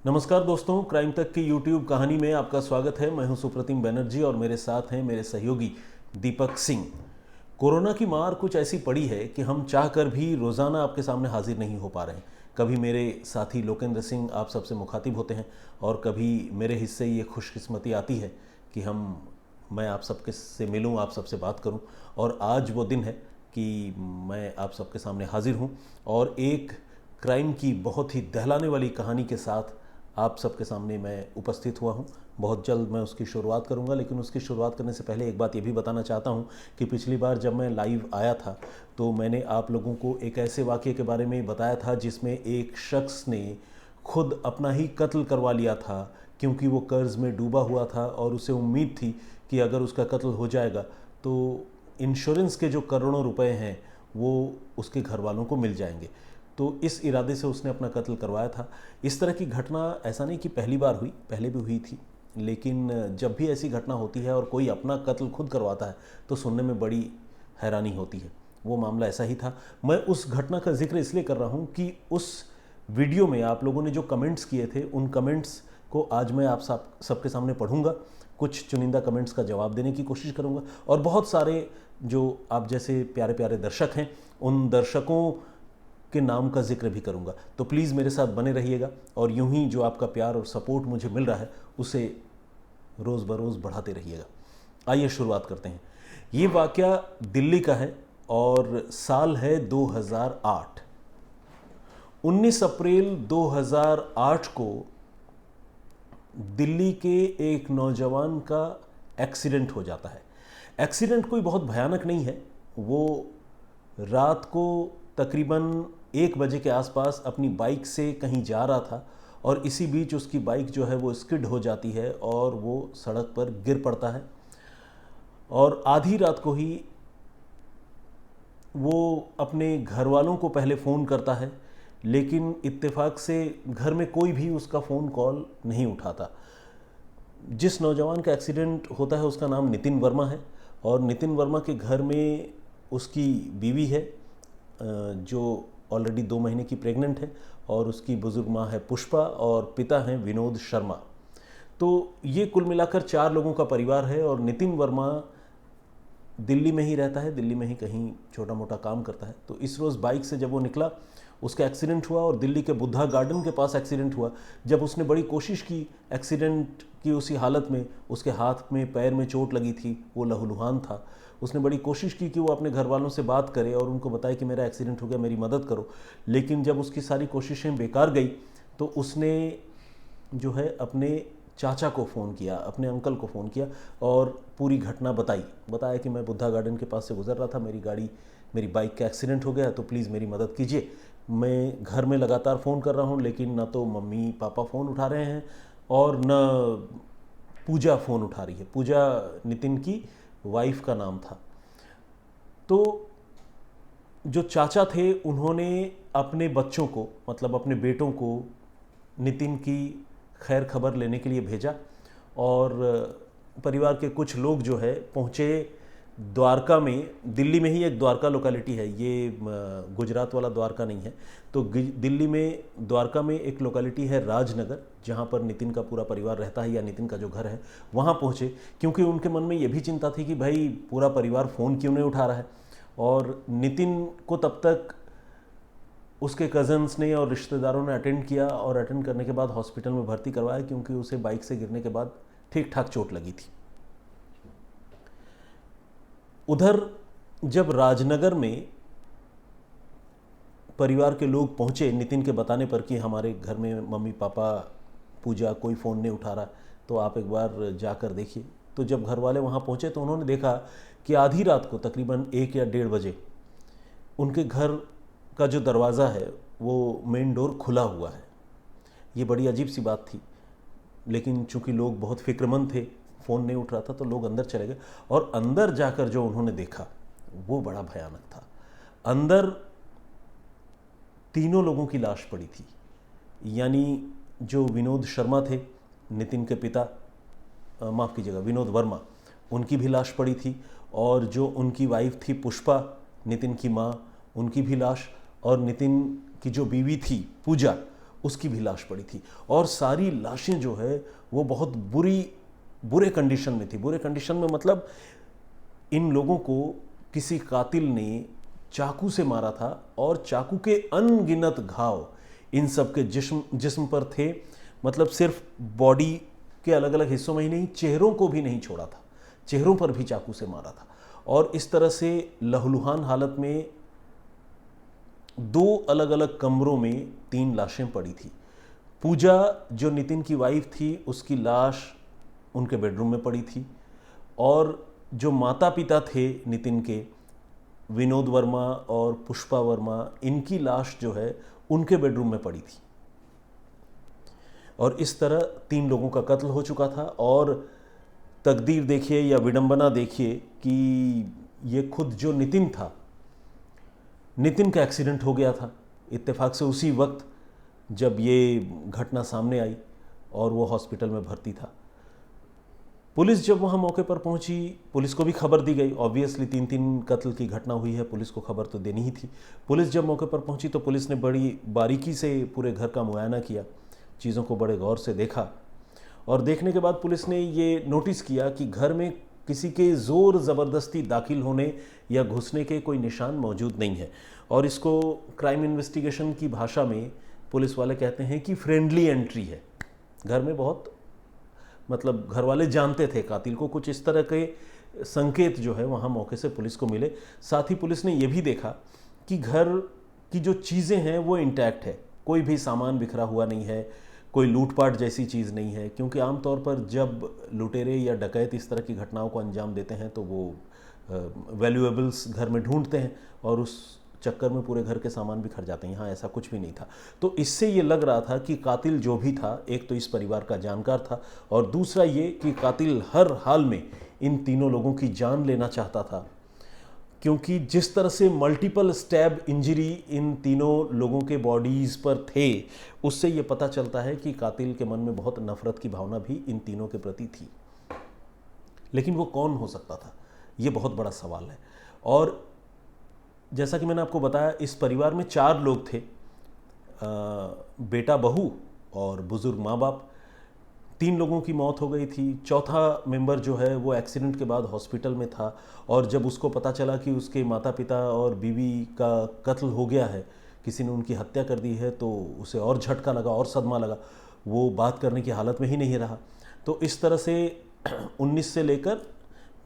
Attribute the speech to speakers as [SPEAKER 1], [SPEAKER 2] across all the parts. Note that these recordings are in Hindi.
[SPEAKER 1] नमस्कार दोस्तों, क्राइम तक की यूट्यूब कहानी में आपका स्वागत है। मैं हूं सुप्रतिम बनर्जी और मेरे साथ हैं मेरे सहयोगी दीपक सिंह। कोरोना की मार कुछ ऐसी पड़ी है कि हम चाहकर भी रोज़ाना आपके सामने हाजिर नहीं हो पा रहे हैं। कभी मेरे साथी लोकेंद्र सिंह आप सबसे मुखातिब होते हैं और कभी मेरे हिस्से ये खुशकिस्मती आती है कि मैं आप सबके से मिलूं, आप सबसे बात करूं। और आज वो दिन है कि मैं आप सबके सामने हाजिर हूं और एक क्राइम की बहुत ही दहलाने वाली कहानी के साथ आप सबके सामने मैं उपस्थित हुआ हूं। बहुत जल्द मैं उसकी शुरुआत करूंगा, लेकिन उसकी शुरुआत करने से पहले एक बात ये भी बताना चाहता हूं कि पिछली बार जब मैं लाइव आया था तो मैंने आप लोगों को एक ऐसे वाक़ये के बारे में बताया था जिसमें एक शख्स ने खुद अपना ही कत्ल करवा लिया था, क्योंकि वो कर्ज़ में डूबा हुआ था और उसे उम्मीद थी कि अगर उसका कत्ल हो जाएगा तो इंश्योरेंस के जो करोड़ों रुपए हैं वो उसके घर वालों को मिल जाएंगे। तो इस इरादे से उसने अपना कत्ल करवाया था। इस तरह की घटना ऐसा नहीं कि पहली बार हुई, पहले भी हुई थी, लेकिन जब भी ऐसी घटना होती है और कोई अपना कत्ल खुद करवाता है तो सुनने में बड़ी हैरानी होती है। वो मामला ऐसा ही था। मैं उस घटना का जिक्र इसलिए कर रहा हूँ कि उस वीडियो में आप लोगों ने जो कमेंट्स किए थे उन कमेंट्स को आज मैं आप सबके सामने पढ़ूंगा, कुछ चुनिंदा कमेंट्स का जवाब देने की कोशिश करूंगा और बहुत सारे जो आप जैसे प्यारे प्यारे दर्शक हैं उन दर्शकों के नाम का जिक्र भी करूंगा। तो प्लीज़ मेरे साथ बने रहिएगा और यूं ही जो आपका प्यार और सपोर्ट मुझे मिल रहा है उसे रोज़ बरोज़ बढ़ाते रहिएगा। आइए शुरुआत करते हैं। ये वाक़या दिल्ली का है और साल है 2008। 19 अप्रैल 2008 को दिल्ली के एक नौजवान का एक्सीडेंट हो जाता है। एक्सीडेंट कोई बहुत भयानक नहीं है। वो रात को तकरीबन 1 बजे के आसपास अपनी बाइक से कहीं जा रहा था और इसी बीच उसकी बाइक जो है वो स्किड हो जाती है और वो सड़क पर गिर पड़ता है। और आधी रात को ही वो अपने घर वालों को पहले फ़ोन करता है, लेकिन इत्तेफाक से घर में कोई भी उसका फ़ोन कॉल नहीं उठाता। जिस नौजवान का एक्सीडेंट होता है उसका नाम नितिन वर्मा है और नितिन वर्मा के घर में उसकी बीवी है जो ऑलरेडी 2 महीने की प्रेग्नेंट है और उसकी बुज़ुर्ग माँ है पुष्पा और पिता हैं विनोद शर्मा। तो ये कुल मिलाकर 4 लोगों का परिवार है और नितिन वर्मा दिल्ली में ही रहता है, दिल्ली में ही कहीं छोटा मोटा काम करता है। तो इस रोज़ बाइक से जब वो निकला उसका एक्सीडेंट हुआ और दिल्ली के बुद्धा गार्डन के पास एक्सीडेंट हुआ। जब उसने बड़ी कोशिश की, एक्सीडेंट की उसी हालत में उसके हाथ में पैर में चोट लगी थी, वो लहूलुहान था। उसने बड़ी कोशिश की कि वो अपने घर वालों से बात करे और उनको बताए कि मेरा एक्सीडेंट हो गया, मेरी मदद करो। लेकिन जब उसकी सारी कोशिशें बेकार गई तो उसने जो है अपने चाचा को फ़ोन किया, अपने अंकल को फ़ोन किया और पूरी घटना बताया कि मैं बुद्धा गार्डन के पास से गुजर रहा था, मेरी बाइक का एक्सीडेंट हो गया, तो प्लीज़ मेरी मदद कीजिए। मैं घर में लगातार फ़ोन कर रहा हूँ लेकिन ना तो मम्मी पापा फ़ोन उठा रहे हैं और न पूजा फ़ोन उठा रही है। पूजा नितिन की वाइफ का नाम था। तो जो चाचा थे उन्होंने अपने बच्चों को, मतलब अपने बेटों को नितिन की खैर खबर लेने के लिए भेजा और परिवार के कुछ लोग जो है पहुँचे द्वारका में। दिल्ली में ही एक द्वारका लोकेलिटी है, ये गुजरात वाला द्वारका नहीं है। तो दिल्ली में द्वारका में एक लोकेलिटी है राजनगर, जहाँ पर नितिन का पूरा परिवार रहता है या नितिन का जो घर है वहाँ पहुँचे, क्योंकि उनके मन में ये भी चिंता थी कि भाई पूरा परिवार फ़ोन क्यों नहीं उठा रहा है। और नितिन को तब तक उसके कज़न्स ने और रिश्तेदारों ने अटेंड किया और अटेंड करने के बाद हॉस्पिटल में भर्ती करवाया, क्योंकि उसे बाइक से गिरने के बाद ठीक ठाक चोट लगी थी। उधर जब राजनगर में परिवार के लोग पहुंचे नितिन के बताने पर कि हमारे घर में मम्मी पापा पूजा कोई फ़ोन नहीं उठा रहा, तो आप एक बार जाकर देखिए। तो जब घर वाले वहाँ पहुँचे तो उन्होंने देखा कि आधी रात को तकरीबन 1 या 1:30 बजे उनके घर का जो दरवाज़ा है वो मेन डोर खुला हुआ है। ये बड़ी अजीब सी बात थी, लेकिन चूंकि लोग बहुत फिक्रमंद थे, फ़ोन नहीं उठ रहा था, तो लोग अंदर चले गए और अंदर जाकर जो उन्होंने देखा वो बड़ा भयानक था। अंदर तीनों लोगों की लाश पड़ी थी, यानी जो विनोद शर्मा थे नितिन के पिता, माफ़ कीजिएगा विनोद वर्मा, उनकी भी लाश पड़ी थी और जो उनकी वाइफ थी पुष्पा, नितिन की माँ, उनकी भी लाश, और नितिन की जो बीवी थी पूजा, उसकी भी लाश पड़ी थी। और सारी लाशें जो है वो बहुत बुरे कंडीशन में थी। बुरे कंडीशन में मतलब इन लोगों को किसी कातिल ने चाकू से मारा था और चाकू के अनगिनत घाव इन सब के जिस्म पर थे। मतलब सिर्फ बॉडी के अलग अलग हिस्सों में ही नहीं, चेहरों को भी नहीं छोड़ा था, चेहरों पर भी चाकू से मारा था। और इस तरह से लहूलुहान हालत में 2 अलग अलग कमरों में 3 लाशें पड़ी थी। पूजा जो नितिन की वाइफ थी, उसकी लाश उनके बेडरूम में पड़ी थी। और जो माता पिता थे नितिन के, विनोद वर्मा और पुष्पा वर्मा, इनकी लाश जो है उनके बेडरूम में पड़ी थी। और इस तरह 3 लोगों का कत्ल हो चुका था। और तकदीर देखिए या विडंबना देखिए कि ये खुद जो नितिन था, नितिन का एक्सीडेंट हो गया था इत्तेफाक से उसी वक्त जब ये घटना सामने आई और वो हॉस्पिटल में भर्ती था। पुलिस जब वहाँ मौके पर पहुंची, पुलिस को भी खबर दी गई। ऑब्वियसली 3 कत्ल की घटना हुई है, पुलिस को खबर तो देनी ही थी। पुलिस जब मौके पर पहुंची तो पुलिस ने बड़ी बारीकी से पूरे घर का मुआयना किया, चीज़ों को बड़े गौर से देखा। और देखने के बाद पुलिस ने ये नोटिस किया कि घर में किसी के ज़ोर ज़बरदस्ती दाखिल होने या घुसने के कोई निशान मौजूद नहीं है। और इसको क्राइम इन्वेस्टिगेशन की भाषा में पुलिस वाले कहते हैं कि फ्रेंडली एंट्री है। घर में बहुत मतलब घर वाले जानते थे कातिल को, कुछ इस तरह के संकेत जो है वहाँ मौके से पुलिस को मिले। साथ ही पुलिस ने यह भी देखा कि घर की जो चीज़ें हैं वो इंटैक्ट है, कोई भी सामान बिखरा हुआ नहीं है, कोई लूटपाट जैसी चीज़ नहीं है। क्योंकि आमतौर पर जब लुटेरे या डकैत इस तरह की घटनाओं को अंजाम देते हैं तो वो वैल्यूएबल्स घर में ढूंढते हैं और उस चक्कर में पूरे घर के सामान बिखर जाते हैं। यहाँ ऐसा कुछ भी नहीं था। तो इससे ये लग रहा था कि कातिल जो भी था, एक तो इस परिवार का जानकार था और दूसरा ये कि कातिल हर हाल में इन तीनों लोगों की जान लेना चाहता था। क्योंकि जिस तरह से मल्टीपल स्टैब इंजरी इन तीनों लोगों के बॉडीज़ पर थे, उससे ये पता चलता है कि कातिल के मन में बहुत नफरत की भावना भी इन तीनों के प्रति थी। लेकिन वो कौन हो सकता था, ये बहुत बड़ा सवाल है। और जैसा कि मैंने आपको बताया, इस परिवार में 4 लोग थे, बेटा, बहू और बुज़ुर्ग माँ बाप। 3 लोगों की मौत हो गई थी। चौथा मेंबर जो है वो एक्सीडेंट के बाद हॉस्पिटल में था और जब उसको पता चला कि उसके माता पिता और बीवी का कत्ल हो गया है, किसी ने उनकी हत्या कर दी है, तो उसे और झटका लगा और सदमा लगा। वो बात करने की हालत में ही नहीं रहा। तो इस तरह से 19 से लेकर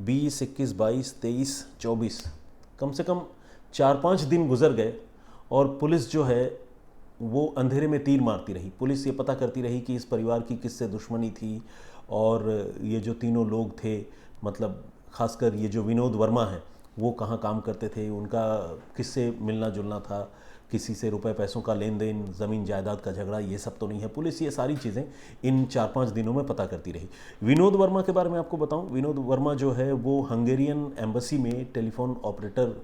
[SPEAKER 1] 20, 21, 22, 23, 24, कम से कम 4-5 दिन गुजर गए और पुलिस जो है वो अंधेरे में तीर मारती रही। पुलिस ये पता करती रही कि इस परिवार की किससे दुश्मनी थी और ये जो तीनों लोग थे, मतलब खासकर ये जो विनोद वर्मा हैं, वो कहाँ काम करते थे, उनका किससे मिलना जुलना था, किसी से रुपए पैसों का लेन देन, ज़मीन जायदाद का झगड़ा, ये सब तो नहीं है। पुलिस ये सारी चीज़ें इन 4-5 दिनों में पता करती रही। विनोद वर्मा के बारे में आपको बताऊं, विनोद वर्मा जो है वो हंगेरियन एम्बेसी में टेलीफोन ऑपरेटर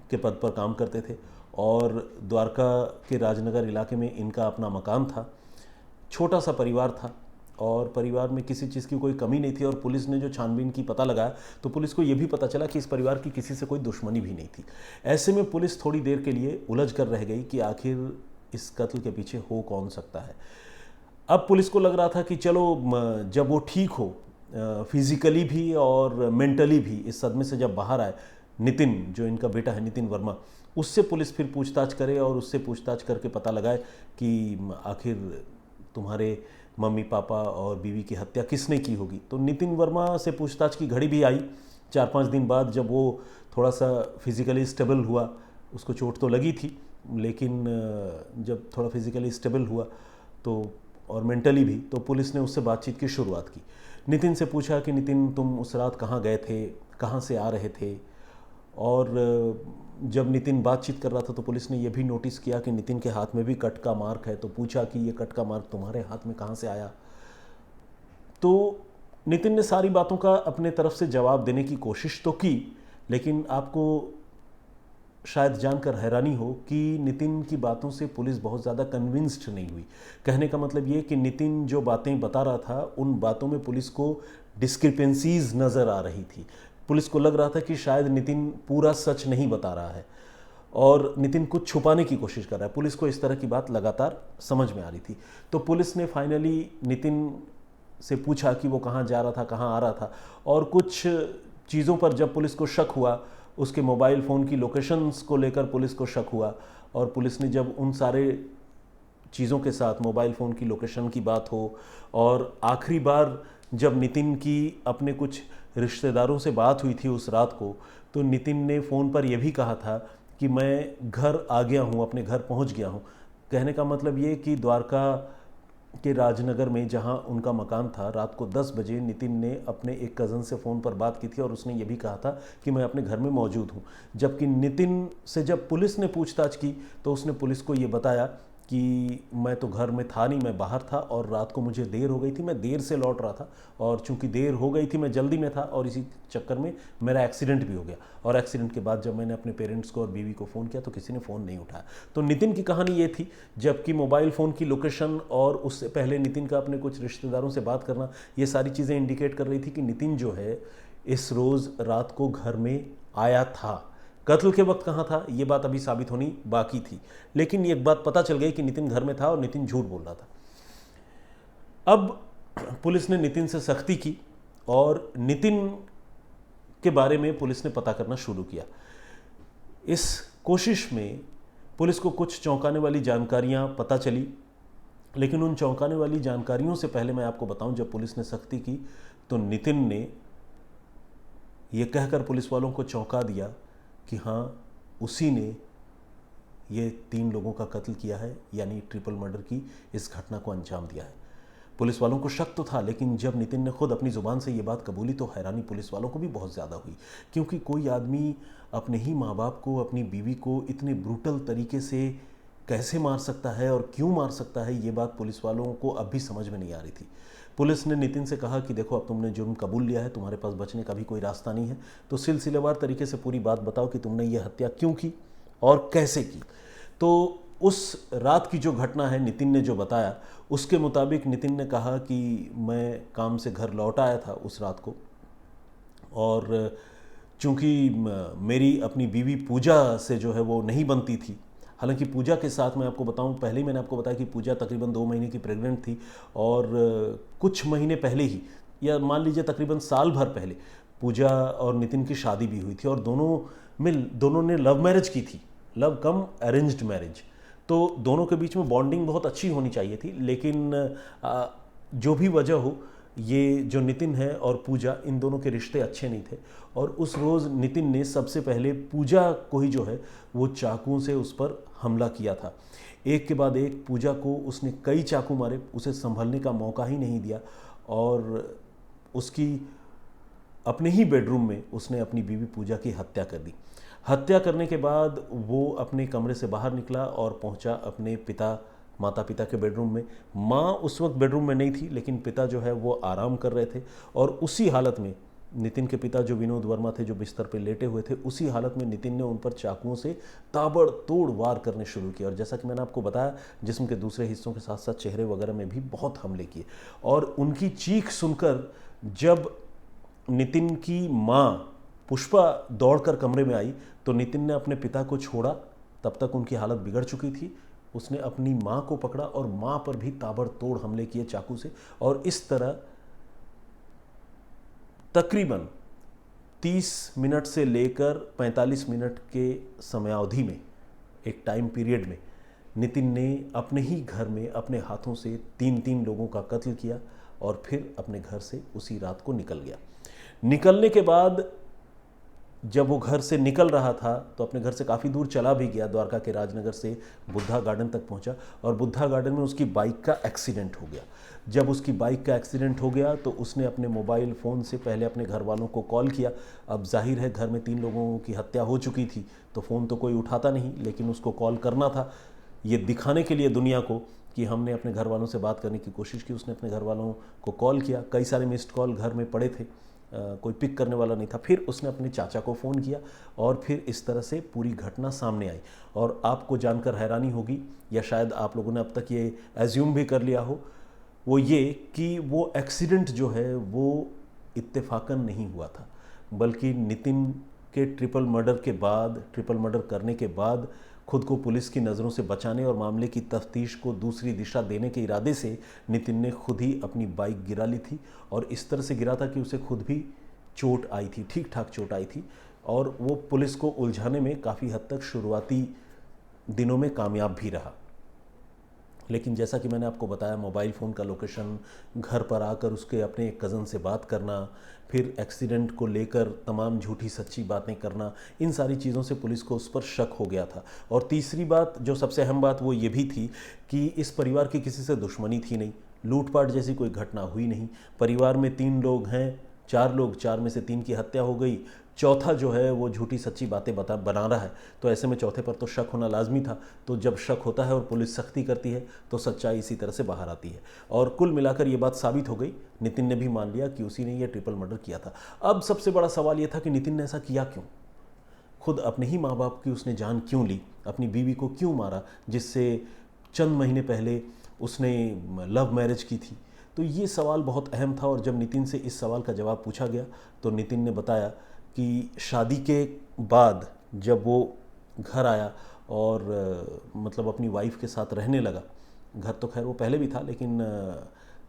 [SPEAKER 1] के पद पर काम करते थे और द्वारका के राजनगर इलाके में इनका अपना मकान था। छोटा सा परिवार था और परिवार में किसी चीज़ की कोई कमी नहीं थी। और पुलिस ने जो छानबीन की पता लगाया तो पुलिस को ये भी पता चला कि इस परिवार की किसी से कोई दुश्मनी भी नहीं थी। ऐसे में पुलिस थोड़ी देर के लिए उलझ कर रह गई कि आखिर इस कत्ल के पीछे हो कौन सकता है। अब पुलिस को लग रहा था कि चलो जब वो ठीक हो फिजिकली भी और मेंटली भी, इस सदमे से जब बाहर आए, नितिन जो इनका बेटा है, नितिन वर्मा, उससे पुलिस फिर पूछताछ करे और उससे पूछताछ करके पता लगाए कि आखिर तुम्हारे मम्मी पापा और बीवी की हत्या किसने की होगी। तो नितिन वर्मा से पूछताछ की घड़ी भी आई 4-5 दिन बाद, जब वो थोड़ा सा फिज़िकली स्टेबल हुआ। उसको चोट तो लगी थी, लेकिन जब थोड़ा फिज़िकली स्टेबल हुआ तो और मेंटली भी, तो पुलिस ने उससे बातचीत की शुरुआत की। नितिन से पूछा कि नितिन, तुम उस रात कहाँ गए थे, कहाँ से आ रहे थे। और जब नितिन बातचीत कर रहा था तो पुलिस ने यह भी नोटिस किया कि नितिन के हाथ में भी कट का मार्क है। तो पूछा कि ये कट का मार्क तुम्हारे हाथ में कहाँ से आया। तो नितिन ने सारी बातों का अपने तरफ से जवाब देने की कोशिश तो की, लेकिन आपको शायद जानकर हैरानी हो कि नितिन की बातों से पुलिस बहुत ज़्यादा कन्विंस्ड नहीं हुई। कहने का मतलब ये कि नितिन जो बातें बता रहा था, उन बातों में पुलिस को डिस्क्रिपेंसीज नज़र आ रही थी। पुलिस को लग रहा था कि शायद नितिन पूरा सच नहीं बता रहा है। और नितिन कुछ छुपाने की कोशिश कर रहा है। पुलिस को इस तरह की बात लगातार समझ में आ रही थी। तो पुलिस ने फाइनली नितिन से पूछा कि वो कहाँ जा रहा था, कहाँ आ रहा था, और कुछ चीज़ों पर जब पुलिस को शक हुआ, उसके मोबाइल फ़ोन की लोकेशंस को लेकर पुलिस को शक हुआ, और पुलिस ने जब उन सारे चीज़ों के साथ मोबाइल फ़ोन की लोकेशन की बात हो, और आखिरी बार जब नितिन की अपने कुछ रिश्तेदारों से बात हुई थी उस रात को, तो नितिन ने फ़ोन पर यह भी कहा था कि मैं घर आ गया हूँ, अपने घर पहुँच गया हूँ। कहने का मतलब ये कि द्वारका के राजनगर में जहां उनका मकान था, रात को 10 बजे नितिन ने अपने एक कज़न से फ़ोन पर बात की थी और उसने ये भी कहा था कि मैं अपने घर में मौजूद हूं। जबकि नितिन से जब पुलिस ने पूछताछ की तो उसने पुलिस को ये बताया कि मैं तो घर में था नहीं, मैं बाहर था और रात को मुझे देर हो गई थी, मैं देर से लौट रहा था, और चूंकि देर हो गई थी मैं जल्दी में था और इसी चक्कर में मेरा एक्सीडेंट भी हो गया। और एक्सीडेंट के बाद जब मैंने अपने पेरेंट्स को और बीवी को फ़ोन किया तो किसी ने फ़ोन नहीं उठाया। तो नितिन की कहानी ये थी, जबकि मोबाइल फ़ोन की लोकेशन और उससे पहले नितिन का अपने कुछ रिश्तेदारों से बात करना, ये सारी चीज़ें इंडिकेट कर रही थी कि नितिन जो है इस रोज़ रात को घर में आया था। कत्ल के वक्त कहाँ था ये बात अभी साबित होनी बाकी थी, लेकिन ये एक बात पता चल गई कि नितिन घर में था और नितिन झूठ बोल रहा था। अब पुलिस ने नितिन से सख्ती की और नितिन के बारे में पुलिस ने पता करना शुरू किया। इस कोशिश में पुलिस को कुछ चौंकाने वाली जानकारियां पता चली, लेकिन उन चौंकाने वाली जानकारियों से पहले मैं आपको बताऊं, जब पुलिस ने सख्ती की तो नितिन ने यह कहकर पुलिस वालों को चौंका दिया कि हाँ, उसी ने ये 3 लोगों का कत्ल किया है, यानी ट्रिपल मर्डर की इस घटना को अंजाम दिया है। पुलिस वालों को शक तो था, लेकिन जब नितिन ने खुद अपनी ज़ुबान से ये बात कबूली तो हैरानी पुलिस वालों को भी बहुत ज़्यादा हुई, क्योंकि कोई आदमी अपने ही माँ बाप को, अपनी बीवी को इतने ब्रूटल तरीके से कैसे मार सकता है और क्यों मार सकता है, ये बात पुलिस वालों को अब भी समझ में नहीं आ रही थी। पुलिस ने नितिन से कहा कि देखो, अब तुमने जुर्म कबूल लिया है, तुम्हारे पास बचने का भी कोई रास्ता नहीं है, तो सिलसिलेवार तरीके से पूरी बात बताओ कि तुमने ये हत्या क्यों की और कैसे की। तो उस रात की जो घटना है, नितिन ने जो बताया, उसके मुताबिक नितिन ने कहा कि मैं काम से घर लौट आया था उस रात को, और चूँकि मेरी अपनी बीवी पूजा से जो है वो नहीं बनती थी। हालांकि पूजा के साथ मैं आपको बताऊं, पहले ही मैंने आपको बताया कि पूजा तकरीबन 2 महीने की प्रेग्नेंट थी, और कुछ महीने पहले ही, या मान लीजिए तकरीबन साल भर पहले, पूजा और नितिन की शादी भी हुई थी, और दोनों ने लव मैरिज की थी, लव कम अरेंज्ड मैरिज। तो दोनों के बीच में बॉन्डिंग बहुत अच्छी होनी चाहिए थी, लेकिन जो भी वजह हो, ये जो नितिन है और पूजा, इन दोनों के रिश्ते अच्छे नहीं थे। और उस रोज़ नितिन ने सबसे पहले पूजा को ही जो है वो चाकुओं से उस पर हमला किया था। एक के बाद एक पूजा को उसने कई चाकू मारे, उसे संभलने का मौका ही नहीं दिया, और उसकी अपने ही बेडरूम में उसने अपनी बीवी पूजा की हत्या कर दी। हत्या करने के बाद वो अपने कमरे से बाहर निकला और पहुंचा अपने माता पिता के बेडरूम में। माँ उस वक्त बेडरूम में नहीं थी, लेकिन पिता जो है वो आराम कर रहे थे, और उसी हालत में नितिन के पिता जो विनोद वर्मा थे, जो बिस्तर पर लेटे हुए थे, उसी हालत में नितिन ने उन पर चाकुओं से ताबड़तोड़ वार करने शुरू किए। और जैसा कि मैंने आपको बताया, जिस्म के दूसरे हिस्सों के साथ साथ चेहरे वगैरह में भी बहुत हमले किए। और उनकी चीख सुनकर जब नितिन की माँ पुष्पा दौड़कर कमरे में आई तो नितिन ने अपने पिता को छोड़ा। तब तक उनकी हालत बिगड़ चुकी थी। उसने अपनी माँ को पकड़ा और माँ पर भी ताबड़तोड़ हमले किए चाकू से, और इस तरह तकरीबन 30 मिनट से लेकर 45 मिनट के समयावधि में, एक टाइम पीरियड में, नितिन ने अपने ही घर में अपने हाथों से 3 लोगों का कत्ल किया और फिर अपने घर से उसी रात को निकल गया। निकलने के बाद जब वो घर से निकल रहा था तो अपने घर से काफ़ी दूर चला भी गया, द्वारका के राजनगर से बुद्धा गार्डन तक पहुंचा, और बुद्धा गार्डन में उसकी बाइक का एक्सीडेंट हो गया। जब उसकी बाइक का एक्सीडेंट हो गया तो उसने अपने मोबाइल फ़ोन से पहले अपने घर वालों को कॉल किया। अब जाहिर है, घर में 3 लोगों की हत्या हो चुकी थी तो फ़ोन तो कोई उठाता नहीं, लेकिन उसको कॉल करना था, ये दिखाने के लिए दुनिया को कि हमने अपने घर वालों से बात करने की कोशिश की। उसने अपने घर वालों को कॉल किया, कई सारे मिस्ड कॉल घर में पड़े थे, कोई पिक करने वाला नहीं था। फिर उसने अपने चाचा को फ़ोन किया और फिर इस तरह से पूरी घटना सामने आई। और आपको जानकर हैरानी होगी, या शायद आप लोगों ने अब तक ये एज्यूम भी कर लिया हो, वो ये कि वो एक्सीडेंट जो है वो इत्तेफाकन नहीं हुआ था, बल्कि नितिन के ट्रिपल मर्डर करने के बाद खुद को पुलिस की नज़रों से बचाने और मामले की तफ्तीश को दूसरी दिशा देने के इरादे से नितिन ने खुद ही अपनी बाइक गिरा ली थी और इस तरह से गिरा था कि उसे खुद भी चोट आई थी, ठीक ठाक चोट आई थी और वो पुलिस को उलझाने में काफ़ी हद तक शुरुआती दिनों में कामयाब भी रहा। लेकिन जैसा कि मैंने आपको बताया, मोबाइल फ़ोन का लोकेशन, घर पर आकर उसके अपने एक कज़न से बात करना, फिर एक्सीडेंट को लेकर तमाम झूठी सच्ची बातें करना, इन सारी चीज़ों से पुलिस को उस पर शक हो गया था। और तीसरी बात, जो सबसे अहम बात, वो ये भी थी कि इस परिवार की किसी से दुश्मनी थी नहीं, लूटपाट जैसी कोई घटना हुई नहीं। परिवार में 3 लोग हैं, 4 लोग, 4 में से 3 की हत्या हो गई, चौथा जो है वो झूठी सच्ची बातें बना रहा है, तो ऐसे में चौथे पर तो शक होना लाजमी था। तो जब शक होता है और पुलिस सख्ती करती है तो सच्चाई इसी तरह से बाहर आती है। और कुल मिलाकर ये बात साबित हो गई, नितिन ने भी मान लिया कि उसी ने ये ट्रिपल मर्डर किया था। अब सबसे बड़ा सवाल ये था कि नितिन ने ऐसा किया क्यों? खुद अपने ही माँ बाप की उसने जान क्यों ली? अपनी बीवी को क्यों मारा, जिससे चंद महीने पहले उसने लव मैरिज की थी? तो ये सवाल बहुत अहम था और जब नितिन से इस सवाल का जवाब पूछा गया तो नितिन ने बताया कि शादी के बाद जब वो घर आया और मतलब अपनी वाइफ के साथ रहने लगा, घर तो खैर वो पहले भी था, लेकिन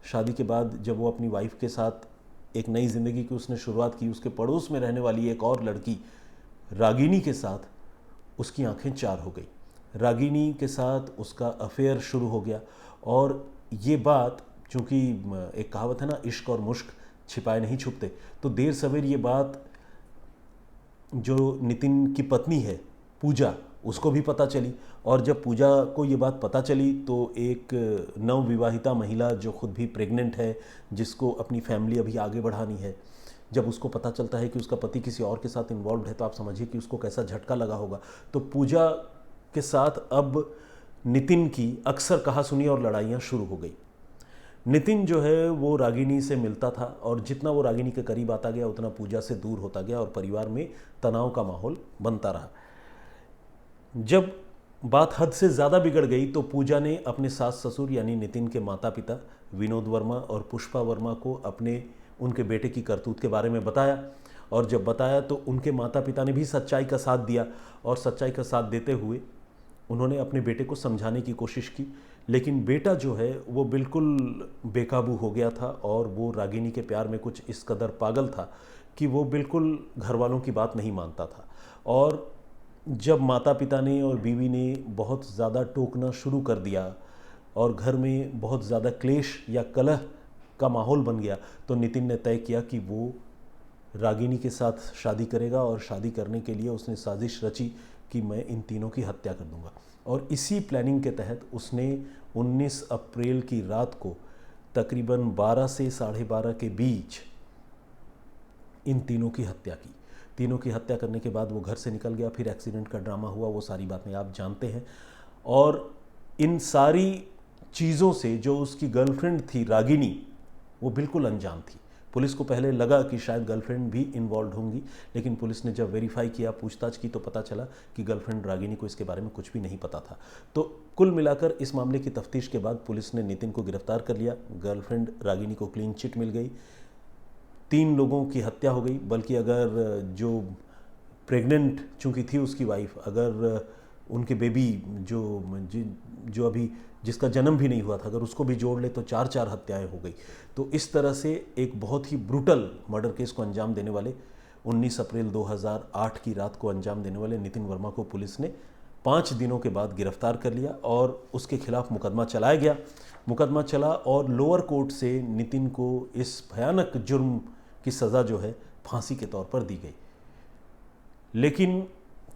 [SPEAKER 1] शादी के बाद जब वो अपनी वाइफ के साथ एक नई ज़िंदगी की उसने शुरुआत की, उसके पड़ोस में रहने वाली एक और लड़की रागिनी के साथ उसकी आंखें चार हो गई। रागिनी के साथ उसका अफेयर शुरू हो गया और ये बात, चूँकि एक कहावत है ना, इश्क और मुश्क छिपाए नहीं छुपते, तो देर सवेर ये बात जो नितिन की पत्नी है पूजा, उसको भी पता चली। और जब पूजा को ये बात पता चली तो एक नवविवाहिता महिला जो खुद भी प्रेग्नेंट है, जिसको अपनी फैमिली अभी आगे बढ़ानी है, जब उसको पता चलता है कि उसका पति किसी और के साथ इन्वॉल्व है, तो आप समझिए कि उसको कैसा झटका लगा होगा। तो पूजा के साथ अब नितिन की अक्सर कहासुनी और लड़ाइयाँ शुरू हो गई। नितिन जो है वो रागिनी से मिलता था और जितना वो रागिनी के करीब आता गया उतना पूजा से दूर होता गया और परिवार में तनाव का माहौल बनता रहा। जब बात हद से ज़्यादा बिगड़ गई तो पूजा ने अपने सास ससुर यानी नितिन के माता पिता विनोद वर्मा और पुष्पा वर्मा को उनके बेटे की करतूत के बारे में बताया। और जब बताया तो उनके माता पिता ने भी सच्चाई का साथ दिया और सच्चाई का साथ देते हुए उन्होंने अपने बेटे को समझाने की कोशिश की। लेकिन बेटा जो है वो बिल्कुल बेकाबू हो गया था और वो रागिनी के प्यार में कुछ इस कदर पागल था कि वो बिल्कुल घर वालों की बात नहीं मानता था। और जब माता पिता ने और बीवी ने बहुत ज़्यादा टोकना शुरू कर दिया और घर में बहुत ज़्यादा क्लेश या कलह का माहौल बन गया, तो नितिन ने तय किया कि वो रागिनी के साथ शादी करेगा और शादी करने के लिए उसने साजिश रची कि मैं इन तीनों की हत्या कर दूंगा। और इसी प्लानिंग के तहत उसने 19 अप्रैल की रात को तकरीबन 12 से 12:30 के बीच इन तीनों की हत्या की। तीनों की हत्या करने के बाद वो घर से निकल गया। फिर एक्सीडेंट का ड्रामा हुआ, वो सारी बातें आप जानते हैं। और इन सारी चीज़ों से जो उसकी गर्लफ्रेंड थी रागिनी, वो बिल्कुल अनजान थी। पुलिस को पहले लगा कि शायद गर्लफ्रेंड भी इन्वॉल्व होंगी, लेकिन पुलिस ने जब वेरीफाई किया, पूछताछ की, तो पता चला कि गर्लफ्रेंड रागिनी को इसके बारे में कुछ भी नहीं पता था। तो कुल मिलाकर इस मामले की तफ्तीश के बाद पुलिस ने नितिन को गिरफ्तार कर लिया। गर्लफ्रेंड रागिनी को क्लीन चिट मिल गई, 3 लोगों की हत्या हो गई। बल्कि अगर जो प्रेग्नेंट चूँकि थी उसकी वाइफ, अगर उनके बेबी जो अभी जिसका जन्म भी नहीं हुआ था, अगर उसको भी जोड़ ले तो 4 हत्याएं हो गई। तो इस तरह से एक बहुत ही ब्रूटल मर्डर केस को अंजाम देने वाले, 19 अप्रैल 2008 की रात को अंजाम देने वाले नितिन वर्मा को पुलिस ने 5 दिनों के बाद गिरफ्तार कर लिया और उसके खिलाफ मुकदमा चलाया गया। मुकदमा चला और लोअर कोर्ट से नितिन को इस भयानक जुर्म की सज़ा जो है फांसी के तौर पर दी गई। लेकिन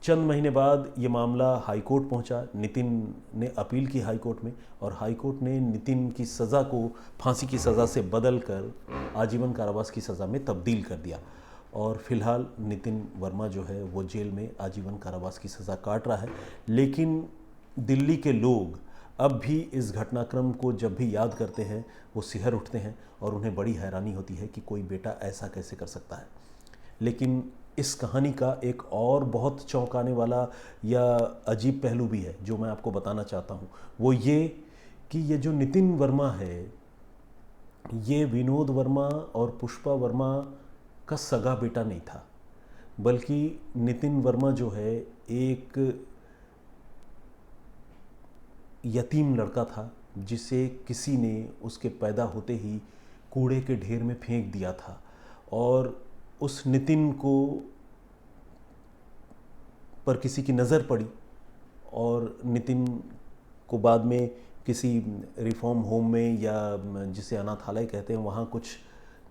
[SPEAKER 1] चंद महीने बाद ये मामला हाई कोर्ट पहुंचा। नितिन ने अपील की हाई कोर्ट में और हाई कोर्ट ने नितिन की सज़ा को फांसी की सज़ा से बदल कर आजीवन कारावास की सज़ा में तब्दील कर दिया। और फिलहाल नितिन वर्मा जो है वो जेल में आजीवन कारावास की सज़ा काट रहा है। लेकिन दिल्ली के लोग अब भी इस घटनाक्रम को जब भी याद करते हैं वो सिहर उठते हैं और उन्हें बड़ी हैरानी होती है कि कोई बेटा ऐसा कैसे कर सकता है। लेकिन इस कहानी का एक और बहुत चौंकाने वाला या अजीब पहलू भी है जो मैं आपको बताना चाहता हूँ। वो ये कि ये जो नितिन वर्मा है, ये विनोद वर्मा और पुष्पा वर्मा का सगा बेटा नहीं था। बल्कि नितिन वर्मा जो है एक यतीम लड़का था जिसे किसी ने उसके पैदा होते ही कूड़े के ढेर में फेंक दिया था। और उस नितिन को पर किसी की नज़र पड़ी और नितिन को बाद में किसी रिफॉर्म होम में या जिसे अनाथालय कहते हैं वहाँ कुछ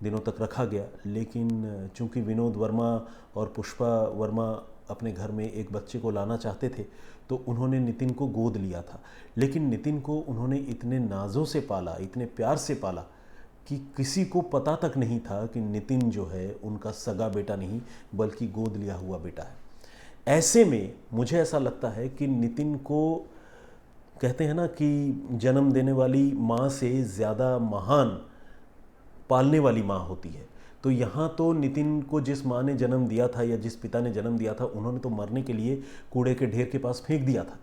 [SPEAKER 1] दिनों तक रखा गया। लेकिन चूंकि विनोद वर्मा और पुष्पा वर्मा अपने घर में एक बच्चे को लाना चाहते थे तो उन्होंने नितिन को गोद लिया था। लेकिन नितिन को उन्होंने इतने नाज़ों से पाला, इतने प्यार से पाला कि किसी को पता तक नहीं था कि नितिन जो है उनका सगा बेटा नहीं बल्कि गोद लिया हुआ बेटा है। ऐसे में मुझे ऐसा लगता है कि नितिन को, कहते हैं ना कि जन्म देने वाली माँ से ज़्यादा महान पालने वाली माँ होती है। तो यहाँ तो नितिन को जिस माँ ने जन्म दिया था या जिस पिता ने जन्म दिया था उन्होंने तो मरने के लिए कूड़े के ढेर के पास फेंक दिया था।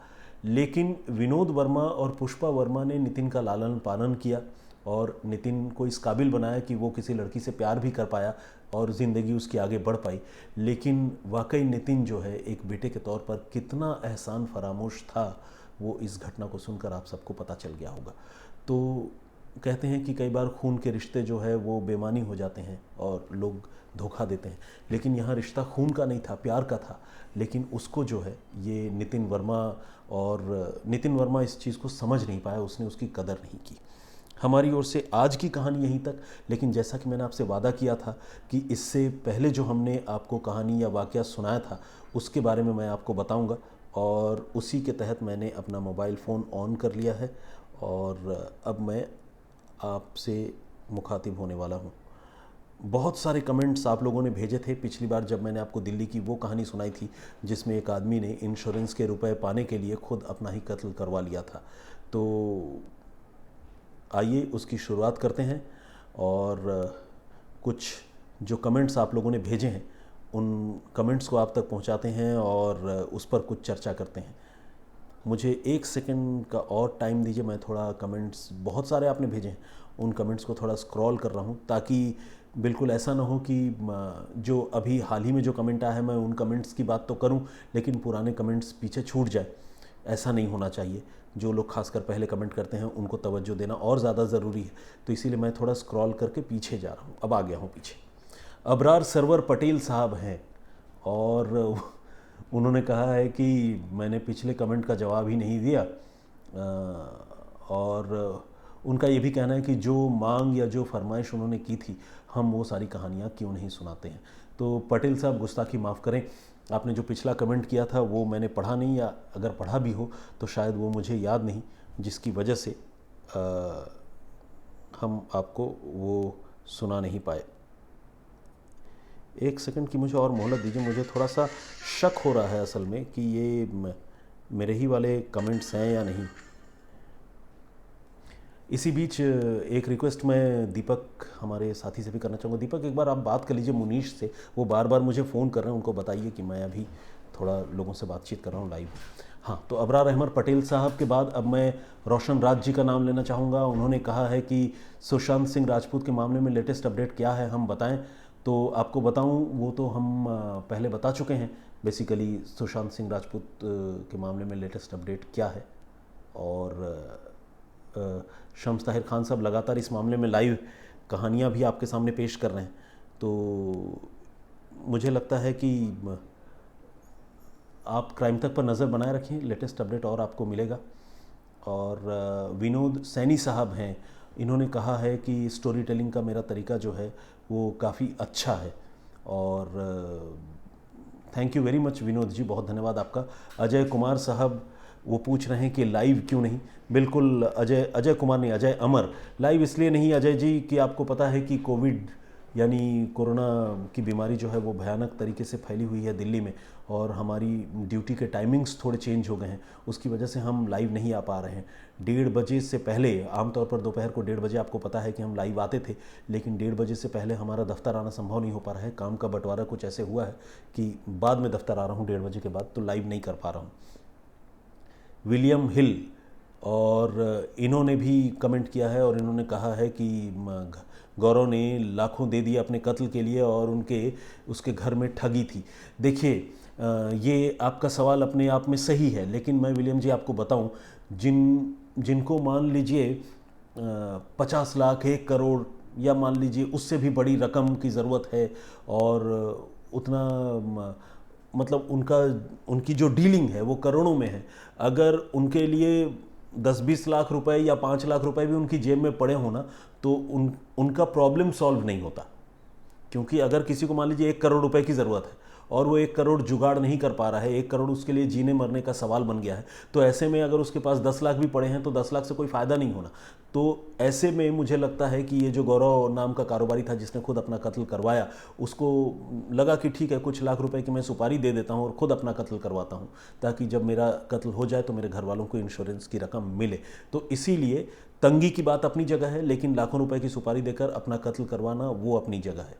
[SPEAKER 1] लेकिन विनोद वर्मा और पुष्पा वर्मा ने नितिन का लालन पालन किया और नितिन को इस काबिल बनाया कि वो किसी लड़की से प्यार भी कर पाया और ज़िंदगी उसकी आगे बढ़ पाई। लेकिन वाकई नितिन जो है एक बेटे के तौर पर कितना एहसान फरामोश था वो इस घटना को सुनकर आप सबको पता चल गया होगा। तो कहते हैं कि कई बार खून के रिश्ते जो है वो बेमानी हो जाते हैं और लोग धोखा देते हैं, लेकिन यहाँ रिश्ता खून का नहीं था, प्यार का था। लेकिन उसको जो है ये नितिन वर्मा इस चीज़ को समझ नहीं पाया, उसने उसकी कदर नहीं की। हमारी ओर से आज की कहानी यहीं तक। लेकिन जैसा कि मैंने आपसे वादा किया था कि इससे पहले जो हमने आपको कहानी या वाक़या सुनाया था उसके बारे में मैं आपको बताऊंगा, और उसी के तहत मैंने अपना मोबाइल फ़ोन ऑन कर लिया है और अब मैं आपसे मुखातिब होने वाला हूँ। बहुत सारे कमेंट्स आप लोगों ने भेजे थे पिछली बार जब मैंने आपको दिल्ली की वो कहानी सुनाई थी जिसमें एक आदमी ने इंश्योरेंस के रुपए पाने के लिए खुद अपना ही कत्ल करवा लिया था। तो आइए उसकी शुरुआत करते हैं और कुछ जो कमेंट्स आप लोगों ने भेजे हैं उन कमेंट्स को आप तक पहुंचाते हैं और उस पर कुछ चर्चा करते हैं। मुझे 1 सेकंड का और टाइम दीजिए, मैं थोड़ा कमेंट्स बहुत सारे आपने भेजे हैं उन कमेंट्स को थोड़ा स्क्रॉल कर रहा हूं ताकि बिल्कुल ऐसा ना हो कि जो अभी हाल ही में जो कमेंट आया है मैं उन कमेंट्स की बात तो करूं लेकिन पुराने कमेंट्स पीछे छूट जाए। ऐसा नहीं होना चाहिए। जो लोग खासकर पहले कमेंट करते हैं उनको तवज्जो देना और ज़्यादा ज़रूरी है, तो इसीलिए मैं थोड़ा स्क्रॉल करके पीछे जा रहा हूँ। अब आ गया हूँ पीछे। अबरार सरवर पटेल साहब हैं और उन्होंने कहा है कि मैंने पिछले कमेंट का जवाब ही नहीं दिया, और उनका ये भी कहना है कि जो मांग या जो फरमाइश उन्होंने की थी हम वो सारी कहानियाँ क्यों नहीं सुनाते हैं। तो पटेल साहब गुस्ताखी माफ़ करें, आपने जो पिछला कमेंट किया था वो मैंने पढ़ा नहीं, या अगर पढ़ा भी हो तो शायद वो मुझे याद नहीं, जिसकी वजह से हम आपको वो सुना नहीं पाए। 1 सेकंड की मुझे और मोहलत दीजिए, मुझे थोड़ा सा शक हो रहा है असल में कि ये मेरे ही वाले कमेंट्स हैं या नहीं। इसी बीच एक रिक्वेस्ट मैं दीपक हमारे साथी से भी करना चाहूँगा। दीपक, एक बार आप बात कर लीजिए मुनीश से, वो बार बार मुझे फ़ोन कर रहे हैं, उनको बताइए कि मैं अभी थोड़ा लोगों से बातचीत कर रहा हूँ लाइव। हाँ, तो अबरार अहमद पटेल साहब के बाद अब मैं रोशन राज जी का नाम लेना चाहूँगा। उन्होंने कहा है कि सुशांत सिंह राजपूत के मामले में लेटेस्ट अपडेट क्या है, हम बताएं। तो आपको बताऊं, वो तो हम पहले बता चुके हैं। बेसिकली सुशांत सिंह राजपूत के मामले में लेटेस्ट अपडेट क्या है, और शम्स ताहिर खान साहब लगातार इस मामले में लाइव कहानियाँ भी आपके सामने पेश कर रहे हैं। तो मुझे लगता है कि आप क्राइम तक पर नज़र बनाए रखें, लेटेस्ट अपडेट और आपको मिलेगा। और विनोद सैनी साहब हैं, इन्होंने कहा है कि स्टोरी टेलिंग का मेरा तरीका जो है वो काफ़ी अच्छा है, और thank you very much Vinod ji, बहुत धन्यवाद आपका। अजय कुमार साहब वो पूछ रहे हैं कि लाइव क्यों नहीं। बिल्कुल अजय कुमार नहीं, अजय अमर। लाइव इसलिए नहीं अजय जी कि आपको पता है कि कोविड यानी कोरोना की बीमारी जो है वो भयानक तरीके से फैली हुई है दिल्ली में, और हमारी ड्यूटी के टाइमिंग्स थोड़े चेंज हो गए हैं, उसकी वजह से हम लाइव नहीं आ पा रहे हैं। 1:30 बजे से पहले, आमतौर पर दोपहर को 1:30 बजे आपको पता है कि हम लाइव आते थे, लेकिन 1:30 बजे से पहले हमारा दफ्तर आना संभव नहीं हो पा रहा है। काम का बंटवारा कुछ ऐसे हुआ है कि बाद में दफ्तर आ रहा हूँ 1:30 बजे के बाद, तो लाइव नहीं कर पा रहा हूँ। विलियम हिल, और इन्होंने भी कमेंट किया है और इन्होंने कहा है कि गौरव ने लाखों दे दिए अपने कत्ल के लिए और उसके घर में ठगी थी। देखिए, ये आपका सवाल अपने आप में सही है, लेकिन मैं विलियम जी आपको बताऊं, जिनको मान लीजिए 50 लाख, 1 करोड़ या मान लीजिए उससे भी बड़ी रकम की ज़रूरत है और उतना मतलब उनकी जो डीलिंग है वो करोड़ों में है, अगर उनके लिए 10-20 लाख रुपए या 5 लाख रुपए भी उनकी जेब में पड़े होना तो उनका प्रॉब्लम सॉल्व नहीं होता। क्योंकि अगर किसी को मान लीजिए 1 करोड़ रुपए की ज़रूरत है और वो 1 करोड़ जुगाड़ नहीं कर पा रहा है, 1 करोड़ उसके लिए जीने मरने का सवाल बन गया है, तो ऐसे में अगर उसके पास 10 लाख भी पड़े हैं तो 10 लाख से कोई फ़ायदा नहीं होना। तो ऐसे में मुझे लगता है कि ये जो गौरव नाम का कारोबारी था जिसने खुद अपना कत्ल करवाया, उसको लगा कि ठीक है, कुछ लाख रुपए की मैं सुपारी दे देता हूँ और ख़ुद अपना कत्ल करवाता हूँ, ताकि जब मेरा कत्ल हो जाए तो मेरे घर वालों को इंश्योरेंस की रकम मिले। तो इसीलिए तंगी की बात अपनी जगह है, लेकिन लाखों रुपए की सुपारी देकर अपना कत्ल करवाना वो अपनी जगह है।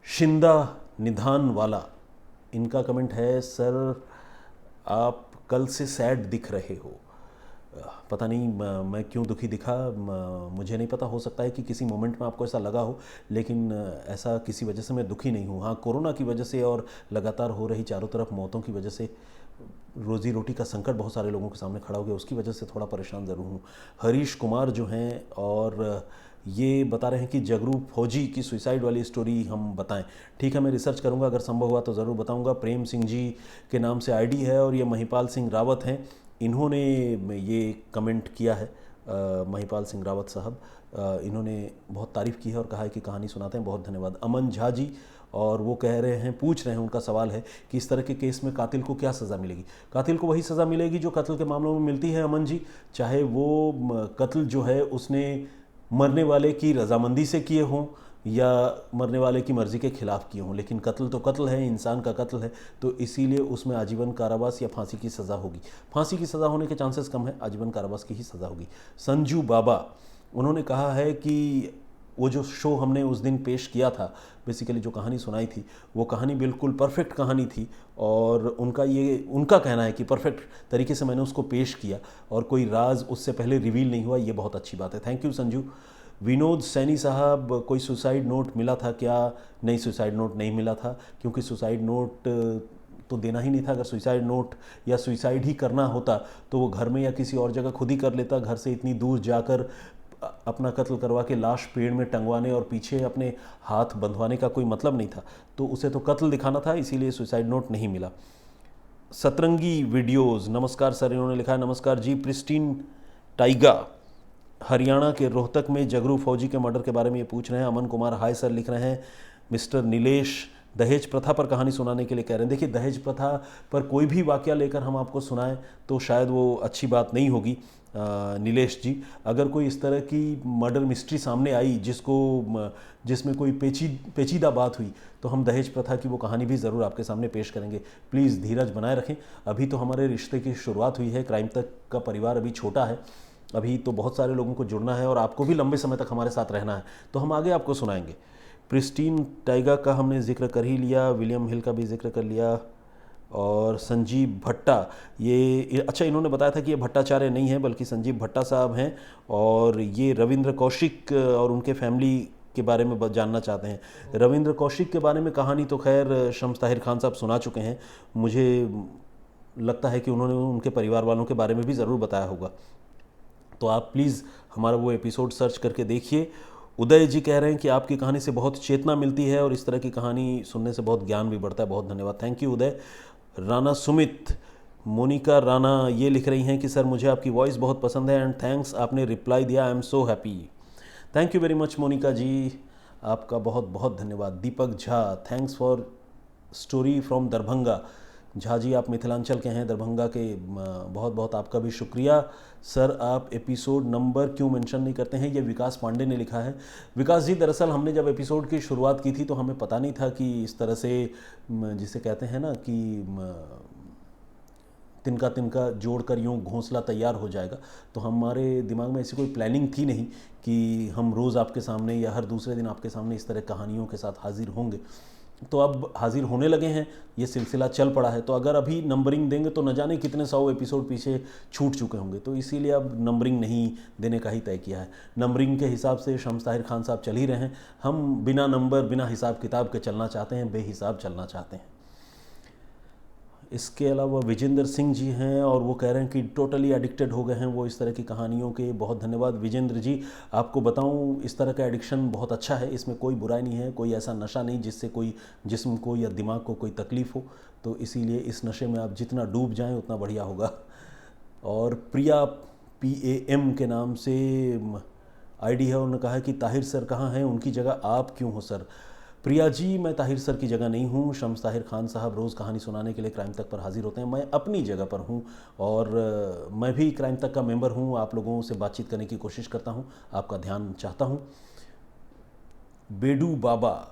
[SPEAKER 1] शिंदा निधान वाला, इनका कमेंट है, सर आप कल से सैड दिख रहे हो। पता नहीं मैं क्यों दुखी दिखा, मुझे नहीं पता, हो सकता है कि किसी मोमेंट में आपको ऐसा लगा हो, लेकिन ऐसा किसी वजह से मैं दुखी नहीं हूँ। हाँ, कोरोना की वजह से और लगातार हो रही चारों तरफ मौतों की वजह से रोज़ी रोटी का संकट बहुत सारे लोगों के सामने खड़ा हो गया, उसकी वजह से थोड़ा परेशान ज़रूर हूँ। हरीश कुमार जो हैं और ये बता रहे हैं कि जगरू फौजी की सुसाइड वाली स्टोरी हम बताएं। ठीक है, मैं रिसर्च करूंगा, अगर संभव हुआ तो ज़रूर बताऊंगा। प्रेम सिंह जी के नाम से आईडी है और ये महिपाल सिंह रावत हैं, इन्होंने ये कमेंट किया है। महिपाल सिंह रावत साहब, इन्होंने बहुत तारीफ़ की है और कहा है कि कहानी सुनाते हैं, बहुत धन्यवाद। अमन झा जी, और वो कह रहे हैं, पूछ रहे हैं, उनका सवाल है कि इस तरह के केस में कातिल को क्या सज़ा मिलेगी। कातिल को वही सज़ा मिलेगी जो कत्ल के मामलों में मिलती है अमन जी, चाहे वो कत्ल जो है उसने मरने वाले की रजामंदी से किए हों या मरने वाले की मर्ज़ी के खिलाफ़ किए हों, लेकिन कत्ल तो कत्ल है, इंसान का कत्ल है, तो इसीलिए उसमें आजीवन कारावास या फांसी की सज़ा होगी। फांसी की सज़ा होने के चांसेस कम है, आजीवन कारावास की ही सज़ा होगी। संजू बाबा, उन्होंने कहा है कि वो जो शो हमने उस दिन पेश किया था, बेसिकली जो कहानी सुनाई थी, वो कहानी बिल्कुल परफेक्ट कहानी थी और उनका कहना है कि परफेक्ट तरीके से मैंने उसको पेश किया और कोई राज उससे पहले रिवील नहीं हुआ, ये बहुत अच्छी बात है। Thank you Sanju. विनोद सैनी साहब, कोई सुसाइड नोट मिला था क्या? नहीं, सुसाइड नोट नहीं मिला था, क्योंकि सुसाइड नोट तो देना ही नहीं था। अगर सुसाइड नोट या सुसाइड ही करना होता तो वो घर में या किसी और जगह खुद ही कर लेता, घर से इतनी दूर जाकर अपना कत्ल करवा के लाश पेड़ में टंगवाने और पीछे अपने हाथ बंधवाने का कोई मतलब नहीं था, तो उसे तो कत्ल दिखाना था, इसीलिए सुसाइड नोट नहीं मिला। सतरंगी वीडियोस, नमस्कार सर, इन्होंने लिखा है, नमस्कार जी। प्रिस्टीन टाइगा, हरियाणा के रोहतक में जगरू फौजी के मर्डर के बारे में ये पूछ रहे हैं। अमन कुमार, हाय सर लिख रहे हैं। मिस्टर नीलेश, दहेज प्रथा पर कहानी सुनाने के लिए कह रहे हैं। देखिए, दहेज प्रथा पर कोई भी वाकया लेकर हम आपको सुनाएं तो शायद वो अच्छी बात नहीं होगी। नीलेश जी, अगर कोई इस तरह की मर्डर मिस्ट्री सामने आई जिसमें कोई पेचीदा बात हुई, तो हम दहेज प्रथा की वो कहानी भी ज़रूर आपके सामने पेश करेंगे। प्लीज़ धीरज बनाए रखें, अभी तो हमारे रिश्ते की शुरुआत हुई है, क्राइम तक का परिवार अभी छोटा है, अभी तो बहुत सारे लोगों को जुड़ना है और आपको भी लंबे समय तक हमारे साथ रहना है, तो हम आगे आपको सुनाएंगे। प्रिस्टीन टाइगा का हमने जिक्र कर ही लिया, विलियम हिल का भी जिक्र कर लिया, और संजीव भट्टा, ये अच्छा, इन्होंने बताया था कि ये भट्टाचार्य नहीं है बल्कि संजीव भट्टा साहब हैं, और ये रविंद्र कौशिक और उनके फैमिली के बारे में जानना चाहते हैं। रविंद्र कौशिक के बारे में कहानी तो खैर शम्स ताहिर खान साहब सुना चुके हैं, मुझे लगता है कि उन्होंने उनके परिवार वालों के बारे में भी ज़रूर बताया होगा, तो आप प्लीज़ हमारा वो एपिसोड सर्च करके देखिए। उदय जी कह रहे हैं कि आपकी कहानी से बहुत चेतना मिलती है और इस तरह की कहानी सुनने से बहुत ज्ञान भी बढ़ता है, बहुत धन्यवाद, थैंक यू उदय। राणा सुमित, मोनिका राणा ये लिख रही हैं कि सर मुझे आपकी वॉइस बहुत पसंद है एंड थैंक्स, आपने रिप्लाई दिया, I am so happy. Thank you very much Monika ji, आपका बहुत बहुत धन्यवाद। Deepak Jha, thanks for story from Darbhanga. Jha ji, आप मिथिलांचल के हैं, दरभंगा के, बहुत बहुत आपका भी शुक्रिया। सर आप एपिसोड नंबर क्यों मेंशन नहीं करते हैं? ये विकास पांडे ने लिखा है। विकास जी, दरअसल हमने जब एपिसोड की शुरुआत की थी तो हमें पता नहीं था कि इस तरह से, जिसे कहते हैं ना कि तिनका तिनका जोड़कर यूँ घोंसला तैयार हो जाएगा, तो हमारे दिमाग में ऐसी कोई प्लानिंग थी नहीं कि हम रोज़ आपके सामने या हर दूसरे दिन आपके सामने इस तरह कहानियों के साथ हाजिर होंगे। तो अब हाजिर होने लगे हैं, ये सिलसिला चल पड़ा है। तो अगर अभी नंबरिंग देंगे तो न जाने कितने 100 एपिसोड पीछे छूट चुके होंगे, तो इसीलिए अब नंबरिंग नहीं देने का ही तय किया है। नंबरिंग के हिसाब से शम्स ताहिर खान साहब चल ही रहे हैं, हम बिना नंबर बिना हिसाब किताब के चलना चाहते हैं, बेहिसाब चलना चाहते हैं। इसके अलावा विजेंद्र सिंह जी हैं और वो कह रहे हैं कि टोटली एडिक्टेड हो गए हैं वो इस तरह की कहानियों के। बहुत धन्यवाद विजेंद्र जी। आपको बताऊं, इस तरह का एडिक्शन बहुत अच्छा है, इसमें कोई बुराई नहीं है, कोई ऐसा नशा नहीं जिससे कोई जिस्म को या दिमाग को कोई तकलीफ़ हो। तो इसीलिए इस नशे में आप जितना डूब जाएं उतना बढ़िया होगा। और प्रिया PAM के नाम से आईडी है, उन्होंने कहा है कि ताहिर सर कहाँ हैं, उनकी जगह आप क्यों हो सर। प्रिया जी, मैं ताहिर सर की जगह नहीं हूँ। शम्स ताहिर खान साहब रोज़ कहानी सुनाने के लिए क्राइम तक पर हाजिर होते हैं, मैं अपनी जगह पर हूँ और मैं भी क्राइम तक का मेंबर हूँ। आप लोगों से बातचीत करने की कोशिश करता हूँ, आपका ध्यान चाहता हूँ। बेडू बाबा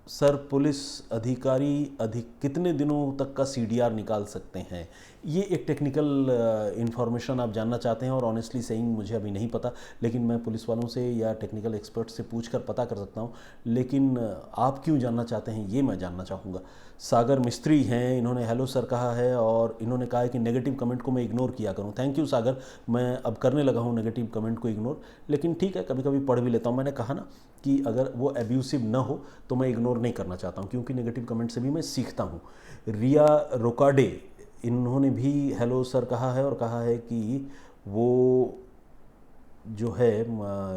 [SPEAKER 1] सर, पुलिस अधिकारी कितने दिनों तक का CDR निकाल सकते हैं? ये एक टेक्निकल इन्फॉर्मेशन आप जानना चाहते हैं और ऑनेस्टली सेइंग मुझे अभी नहीं पता, लेकिन मैं पुलिस वालों से या टेक्निकल एक्सपर्ट से पूछकर पता कर सकता हूँ। लेकिन आप क्यों जानना चाहते हैं ये मैं जानना चाहूँगा। सागर मिस्त्री हैं, इन्होंने हेलो सर कहा है और इन्होंने कहा है कि नेगेटिव कमेंट को मैं इग्नोर किया करूँ। थैंक यू सागर, मैं अब करने लगा हूँ नेगेटिव कमेंट को इग्नोर, लेकिन ठीक है कभी कभी पढ़ भी लेता हूँ। मैंने कहा ना कि अगर वो एब्यूसिव ना हो तो मैं इग्नोर नहीं करना चाहता हूँ, क्योंकि नेगेटिव कमेंट से भी मैं सीखता हूँ। रिया रोकाडे, इन्होंने भी हेलो सर कहा है और कहा है कि वो जो है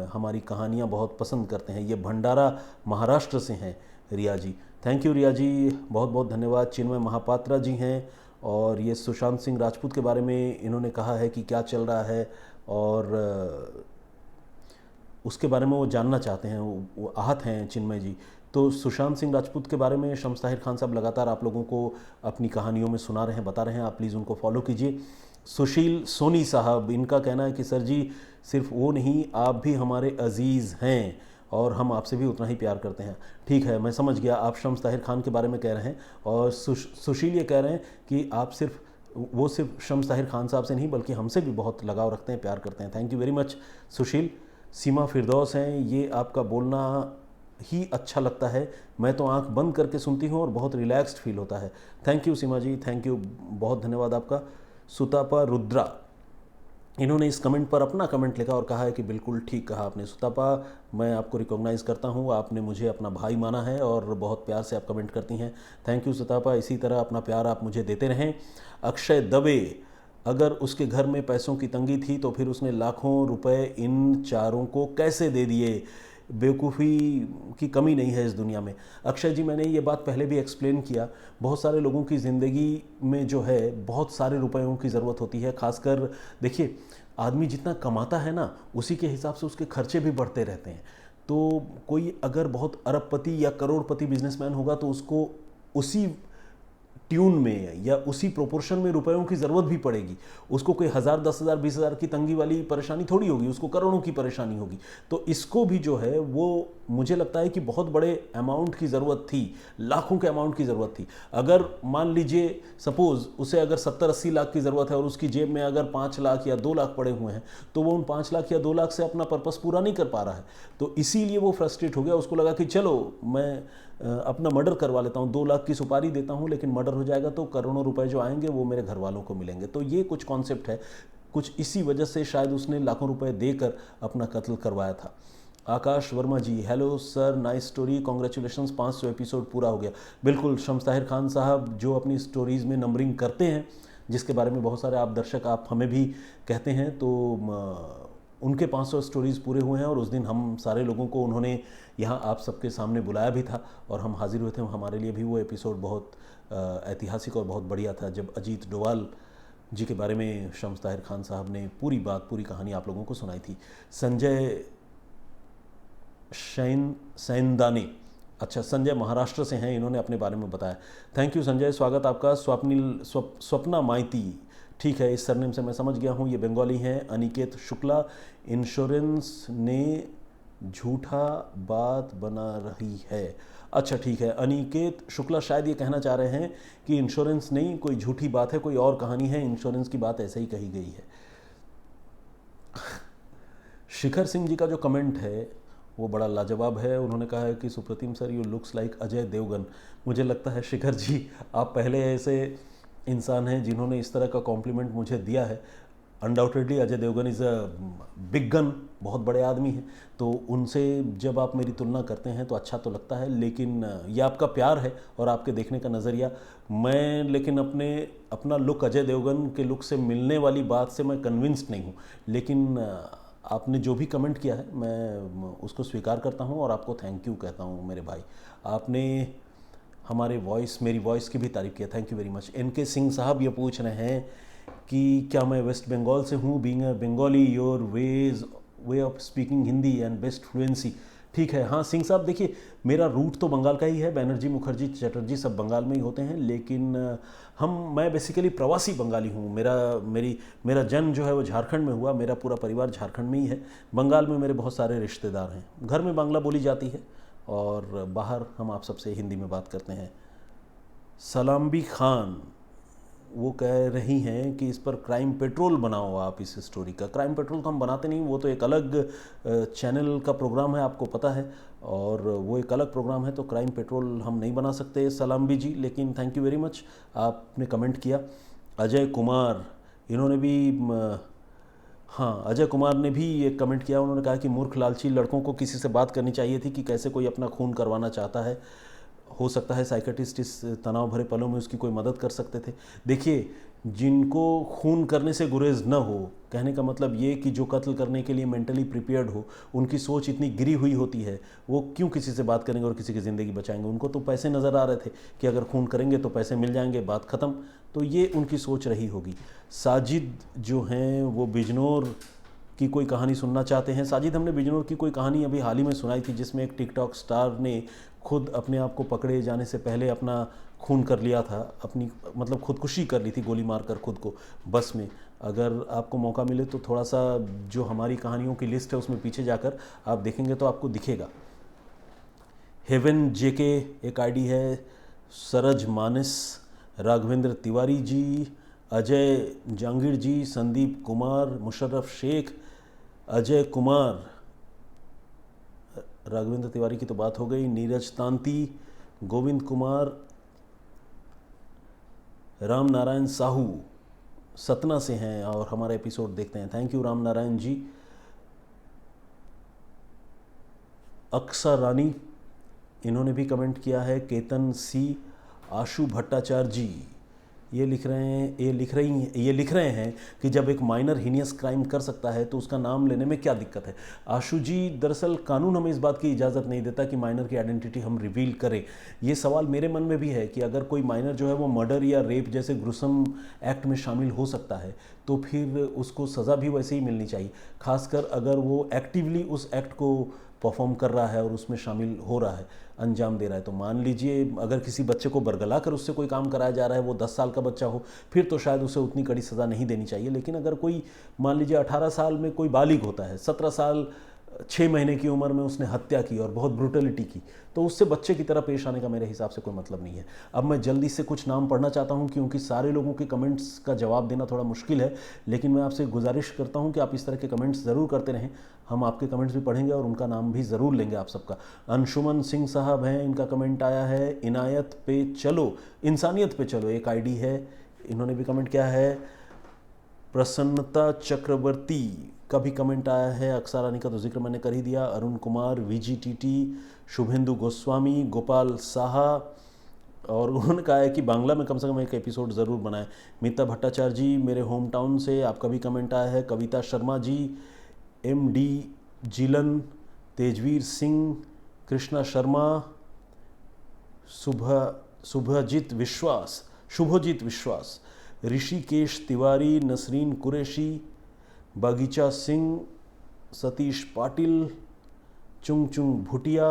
[SPEAKER 1] हमारी कहानियाँ बहुत पसंद करते हैं। ये भंडारा महाराष्ट्र से हैं रिया जी। थैंक यू रिया जी, बहुत बहुत धन्यवाद। चिन्मय महापात्रा जी हैं और ये सुशांत सिंह राजपूत के बारे में इन्होंने कहा है कि क्या चल रहा है और उसके बारे में वो जानना चाहते हैं, वो आहत हैं चिन्मय जी। तो सुशांत सिंह राजपूत के बारे में शम्स ताहिर खान साहब लगातार आप लोगों को अपनी कहानियों में सुना रहे हैं, बता रहे हैं, आप प्लीज़ उनको फॉलो कीजिए। सुशील सोनी साहब, इनका कहना है कि सर जी सिर्फ वो नहीं, आप भी हमारे अजीज़ हैं और हम आपसे भी उतना ही प्यार करते हैं। ठीक है, मैं समझ गया, आप शम्स ताहिर खान के बारे में कह रहे हैं और सुशील ये कह रहे हैं कि आप सिर्फ शम्स ताहिर खान साहब से नहीं बल्कि हमसे भी बहुत लगाव रखते हैं, प्यार करते हैं। थैंक यू वेरी मच सुशील। सीमा फिरदौस हैं, ये आपका बोलना ही अच्छा लगता है, मैं तो आंख बंद करके सुनती हूँ और बहुत रिलैक्स्ड फील होता है। Thank you Seema ji, thank you, बहुत धन्यवाद आपका। सुतापा रुद्रा, इन्होंने इस कमेंट पर अपना कमेंट लिखा और कहा है कि बिल्कुल ठीक कहा आपने सुतापा, मैं आपको रिकॉग्नाइज़ करता हूँ, आपने मुझे अपना भाई माना है और बहुत प्यार से आप कमेंट करती हैं। थैंक यू सुतापा, इसी तरह अपना प्यार आप मुझे देते रहें। अक्षय दवे, अगर उसके घर में पैसों की तंगी थी तो फिर उसने लाखों रुपए इन चारों को कैसे दे दिए? बेवकूफ़ी की कमी नहीं है इस दुनिया में। अक्षय जी, मैंने ये बात पहले भी एक्सप्लेन किया, बहुत सारे लोगों की ज़िंदगी में जो है बहुत सारे रुपयों की ज़रूरत होती है। खासकर देखिए, आदमी जितना कमाता है ना उसी के हिसाब से उसके खर्चे भी बढ़ते रहते हैं। तो कोई अगर बहुत अरबपति या करोड़पति बिजनेसमैन होगा तो उसको उसी ट्यून में या उसी प्रोपोर्शन में रुपयों की ज़रूरत भी पड़ेगी। उसको कोई 1000, 10,000, 20,000 की तंगी वाली परेशानी थोड़ी होगी, उसको करोड़ों की परेशानी होगी। तो इसको भी जो है वो मुझे लगता है कि बहुत बड़े अमाउंट की ज़रूरत थी, लाखों के अमाउंट की ज़रूरत थी। अगर मान लीजिए सपोज़ उसे अगर 70-80 लाख की ज़रूरत है और उसकी जेब में अगर 5 लाख या 2 लाख पड़े हुए हैं तो वो उन 5 लाख या 2 लाख से अपना पर्पस पूरा नहीं कर पा रहा है। तो इसीलिए वो फ्रस्ट्रेट हो गया, उसको लगा कि चलो मैं अपना मर्डर करवा लेता हूँ, 2 लाख की सुपारी देता हूँ, लेकिन मर्डर हो जाएगा तो करोड़ों रुपए जो आएंगे वो मेरे घर वालों को मिलेंगे। तो ये कुछ कॉन्सेप्ट है, कुछ इसी वजह से शायद उसने लाखों रुपए देकर अपना कत्ल करवाया था। Akash Verma ji, hello sir, nice story, congratulations, 500 episode पूरा हो गया। बिल्कुल, शम्स ताहिर खान साहब जो अपनी स्टोरीज़ में नंबरिंग करते हैं, जिसके बारे में बहुत सारे आप दर्शक आप हमें भी कहते हैं, तो उनके 500 स्टोरीज़ पूरे हुए हैं और उस दिन हम सारे लोगों को उन्होंने यहाँ आप सबके सामने बुलाया भी था और हम हाजिर हुए थे। हमारे लिए भी वो एपिसोड बहुत ऐतिहासिक और बहुत बढ़िया था, जब अजीत डोवाल जी के बारे में शम्स ताहिर खान साहब ने पूरी बात, पूरी कहानी आप लोगों को सुनाई थी। संजय सैनदानी, अच्छा संजय महाराष्ट्र से हैं, इन्होंने अपने बारे में बताया। थैंक यू संजय, स्वागत आपका। स्वप्ना माइती, ठीक है, इस सरनेम से मैं समझ गया हूँ, ये बंगाली हैं। अनिकेत शुक्ला, इंश्योरेंस ने झूठा बात बना रही है। अच्छा ठीक है, अनिकेत शुक्ला शायद ये कहना चाह रहे हैं कि इंश्योरेंस नहीं, कोई झूठी बात है, कोई और कहानी है, इंश्योरेंस की बात ऐसे ही कही गई है। शिखर सिंह जी का जो कमेंट है वो बड़ा लाजवाब है। उन्होंने कहा है कि Supratim sir you looks like Ajay Devgan. मुझे लगता है शिखर जी आप पहले ऐसे इंसान हैं जिन्होंने इस तरह का कॉम्प्लीमेंट मुझे दिया है। Undoubtedly Ajay Devgan is a big gun, बहुत बड़े आदमी हैं, तो उनसे जब आप मेरी तुलना करते हैं तो अच्छा तो लगता है, लेकिन ये आपका प्यार है और आपके देखने का नज़रिया। मैं लेकिन अपना लुक अजय देवगन के लुक से मिलने वाली बात से मैं कन्विंस्ड नहीं हूँ, लेकिन आपने जो भी कमेंट किया है मैं उसको स्वीकार करता हूँ और आपको थैंक यू कहता हूँ मेरे भाई। आपने मेरी वॉइस की भी तारीफ़ किया, thank you very much. NK Singh साहब ये पूछ रहे हैं कि क्या मैं वेस्ट बंगाल से हूँ, being a Bengali your way of speaking Hindi and best fluency. ठीक है, हाँ सिंह साहब, देखिए मेरा रूट तो बंगाल का ही है, बनर्जी मुखर्जी चटर्जी सब बंगाल में ही होते हैं, लेकिन मैं बेसिकली प्रवासी बंगाली हूँ। मेरा जन्म जो है वो झारखंड में हुआ, मेरा पूरा परिवार झारखंड में ही है। बंगाल में मेरे बहुत सारे रिश्तेदार हैं, घर में बांग्ला बोली जाती है और बाहर हम आप सबसे हिंदी में बात करते हैं। सलाम्बी खान वो कह रही हैं कि इस पर क्राइम पेट्रोल बनाओ आप इस स्टोरी का। क्राइम पेट्रोल तो हम बनाते नहीं, वो तो एक अलग चैनल का प्रोग्राम है, आपको पता है, और वो एक अलग प्रोग्राम है, तो क्राइम पेट्रोल हम नहीं बना सकते सलाम्बी जी, लेकिन थैंक यू वेरी मच आपने कमेंट किया। अजय कुमार, इन्होंने भी हाँ अजय कुमार ने भी एक कमेंट किया। उन्होंने कहा कि मूर्ख लालची लड़कों को किसी से बात करनी चाहिए थी कि कैसे कोई अपना खून करवाना चाहता है, हो सकता है साइकेट्रिस्ट इस तनाव भरे पलों में उसकी कोई मदद कर सकते थे। देखिए, जिनको खून करने से गुरेज न हो, कहने का मतलब ये कि जो कत्ल करने के लिए मेंटली प्रिपेयर्ड हो, उनकी सोच इतनी गिरी हुई होती है, वो क्यों किसी से बात करेंगे और किसी की ज़िंदगी बचाएंगे। उनको तो पैसे नज़र आ रहे थे कि अगर खून करेंगे तो पैसे मिल जाएंगे, बात ख़त्म, तो ये उनकी सोच रही होगी। साजिद जो हैं वो बिजनौर की कोई कहानी सुनना चाहते हैं। साजिद, हमने बिजनौर की कोई कहानी अभी हाल ही में सुनाई थी जिसमें एक टिकटॉक स्टार ने खुद अपने आप को पकड़े जाने से पहले अपना खून कर लिया था, अपनी मतलब खुदकुशी कर ली थी गोली मारकर खुद को बस में। अगर आपको मौका मिले तो थोड़ा सा जो हमारी कहानियों की लिस्ट है उसमें पीछे जाकर आप देखेंगे तो आपको दिखेगा। हेवन जेके एक आईडी है, सरज मानस, राघवेंद्र तिवारी जी, अजय जहांगीर जी, संदीप कुमार, मुशर्रफ शेख, अजय कुमार, राघवेंद्र तिवारी की तो बात हो गई, नीरज तांती, गोविंद कुमार, राम नारायण साहू सतना से हैं और हमारा एपिसोड देखते हैं, थैंक यू राम नारायण जी। अक्सा रानी, इन्होंने भी कमेंट किया है। केतन सी, आशु भट्टाचार्य जी ये लिख रहे हैं कि जब एक माइनर हीनियस क्राइम कर सकता है तो उसका नाम लेने में क्या दिक्कत है। आशु जी, दरअसल कानून हमें इस बात की इजाज़त नहीं देता कि माइनर की आइडेंटिटी हम रिवील करें। ये सवाल मेरे मन में भी है कि अगर कोई माइनर जो है वो मर्डर या रेप जैसे ग्रुसम एक्ट में शामिल हो सकता है तो फिर उसको सज़ा भी वैसे ही मिलनी चाहिए, खासकर अगर वो एक्टिवली उस एक्ट को परफॉर्म कर रहा है और उसमें शामिल हो रहा है, अंजाम दे रहा है। तो मान लीजिए अगर किसी बच्चे को बरगला कर उससे कोई काम कराया जा रहा है, वो 10 साल का बच्चा हो, फिर तो शायद उसे उतनी कड़ी सज़ा नहीं देनी चाहिए। लेकिन अगर कोई मान लीजिए 18 साल में कोई बालिग होता है, 17 साल 6 महीने की उम्र में उसने हत्या की और बहुत ब्रूटलिटी की, तो उससे बच्चे की तरह पेश आने का मेरे हिसाब से कोई मतलब नहीं है। अब मैं जल्दी से कुछ नाम पढ़ना चाहता हूं क्योंकि सारे लोगों के कमेंट्स का जवाब देना थोड़ा मुश्किल है, लेकिन मैं आपसे गुजारिश करता हूं कि आप इस तरह के कमेंट्स ज़रूर करते रहें। हम आपके कमेंट्स भी पढ़ेंगे और उनका नाम भी ज़रूर लेंगे आप सबका। अंशुमन सिंह साहब हैं, इनका कमेंट आया है। इनायत पे चलो, इंसानियत पे चलो एक आईडी है, इन्होंने भी कमेंट किया है। प्रसन्नता चक्रवर्ती का भी कमेंट आया है। अक्सा रानी का तो जिक्र मैंने कर ही दिया। अरुण कुमार, VGTT, शुभेंदु गोस्वामी, गोपाल साहा, और उन्होंने कहा है कि बांग्ला में कम से कम एक एपिसोड ज़रूर बनाएं। मीता भट्टाचार्य जी मेरे होम टाउन से, आपका भी कमेंट आया है। कविता शर्मा जी, MD जिलन, तेजवीर सिंह, कृष्णा शर्मा, शुभजीत विश्वास, ऋषिकेश तिवारी, नसरीन कुरैशी, बागीचा सिंह, सतीश पाटिल, चुंग भुटिया।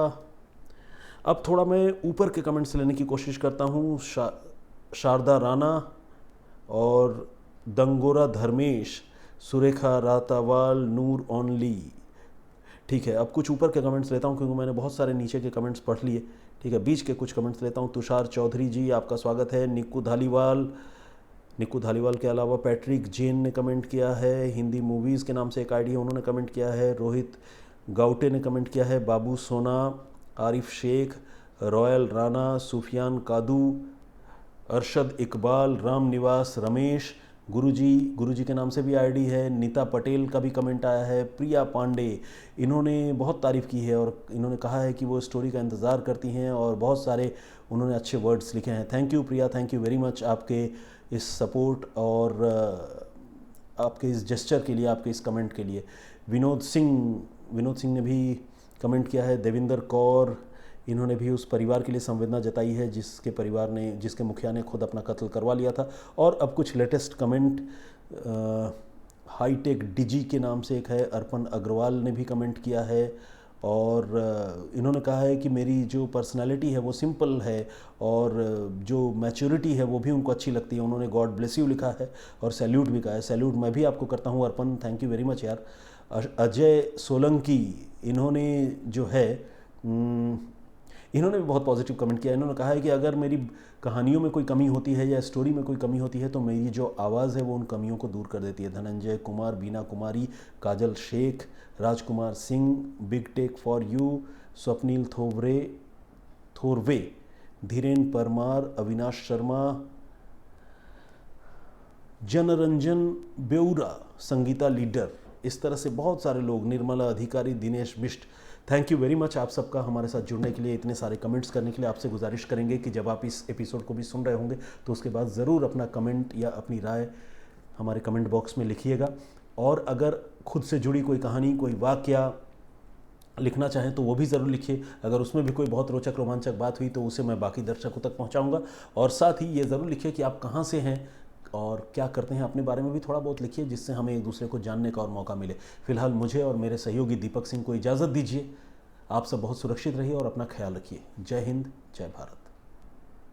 [SPEAKER 1] अब थोड़ा मैं ऊपर के कमेंट्स लेने की कोशिश करता हूँ। शारदा राणा और दंगोरा धर्मेश, सुरेखा रातावाल, नूर ओनली। ठीक है, अब कुछ ऊपर के कमेंट्स लेता हूँ क्योंकि मैंने बहुत सारे नीचे के कमेंट्स पढ़ लिए। ठीक है, बीच के कुछ कमेंट्स लेता हूँ। तुषार चौधरी जी, आपका स्वागत है। निक्कू धालीवाल के अलावा पैट्रिक जेन ने कमेंट किया है। हिंदी मूवीज़ के नाम से एक आईडी है, उन्होंने कमेंट किया है। रोहित गाउटे ने कमेंट किया है, बाबू सोना, आरिफ शेख, रॉयल राणा, सुफियान कादू, अरशद इकबाल, राम निवास, रमेश, गुरुजी के नाम से भी आईडी है, नीता पटेल का भी कमेंट आया है, प्रिया पांडे, इन्होंने बहुत तारीफ़ की है और इन्होंने कहा है कि वो स्टोरी का इंतज़ार करती हैं और बहुत सारे उन्होंने अच्छे वर्ड्स लिखे हैं। Thank you Priya, thank you very much आपके इस सपोर्ट और आपके इस जेस्चर के लिए, आपके इस कमेंट के लिए। विनोद सिंह ने भी कमेंट किया है, देविंदर कौर, इन्होंने भी उस परिवार के लिए संवेदना जताई है जिसके मुखिया ने खुद अपना कत्ल करवा लिया था। और अब कुछ लेटेस्ट कमेंट, हाईटेक डिजी के नाम से एक है, अर्पण अग्रवाल ने भी कमेंट किया है और इन्होंने कहा है कि मेरी जो पर्सनालिटी है वो सिंपल है और जो मैच्योरिटी है वो भी उनको अच्छी लगती है। उन्होंने गॉड ब्लेस यू लिखा है और सैल्यूट भी कहा है। सैल्यूट मैं भी आपको करता हूँ अर्पण, थैंक यू वेरी मच यार। अजय सोलंकी, इन्होंने जो है इन्होंने भी बहुत पॉजिटिव कमेंट किया। इन्होंने कहा है कि अगर मेरी कहानियों में कोई कमी होती है या स्टोरी में कोई कमी होती है तो मेरी जो आवाज़ है वो उन कमियों को दूर कर देती है। Dhananjay Kumar, Beena Kumari, Kajal Shaikh, Rajkumar Singh, big tech for you, Swapnil Thorve, Dhiren Parmar, Avinash Sharma, Janranjan Beura, Sangeeta leader, इस तरह से बहुत सारे लोग, Nirmala Adhikari, Dinesh Bisht, thank you very much आप सबका हमारे साथ जुड़ने के लिए, इतने सारे कमेंट्स करने के लिए। आपसे गुजारिश करेंगे कि जब आप इस एपिसोड को भी सुन रहे होंगे तो उसके बाद ज़रूर अपना कमेंट या अपनी राय हमारे कमेंट बॉक्स में लिखिएगा। और अगर खुद से जुड़ी कोई कहानी, कोई वाकया लिखना चाहें तो वो भी ज़रूर लिखिए। अगर उसमें भी कोई बहुत रोचक रोमांचक बात हुई तो उसे मैं बाकी दर्शकों तक पहुंचाऊंगा। और साथ ही ये ज़रूर लिखिए कि आप कहाँ से हैं और क्या करते हैं, अपने बारे में भी थोड़ा बहुत लिखिए जिससे हमें एक दूसरे को जानने का और मौका मिले। फिलहाल मुझे और मेरे सहयोगी दीपक सिंह को इजाज़त दीजिए। आप सब बहुत सुरक्षित रहिए और अपना ख्याल रखिए। जय हिंद, जय भारत।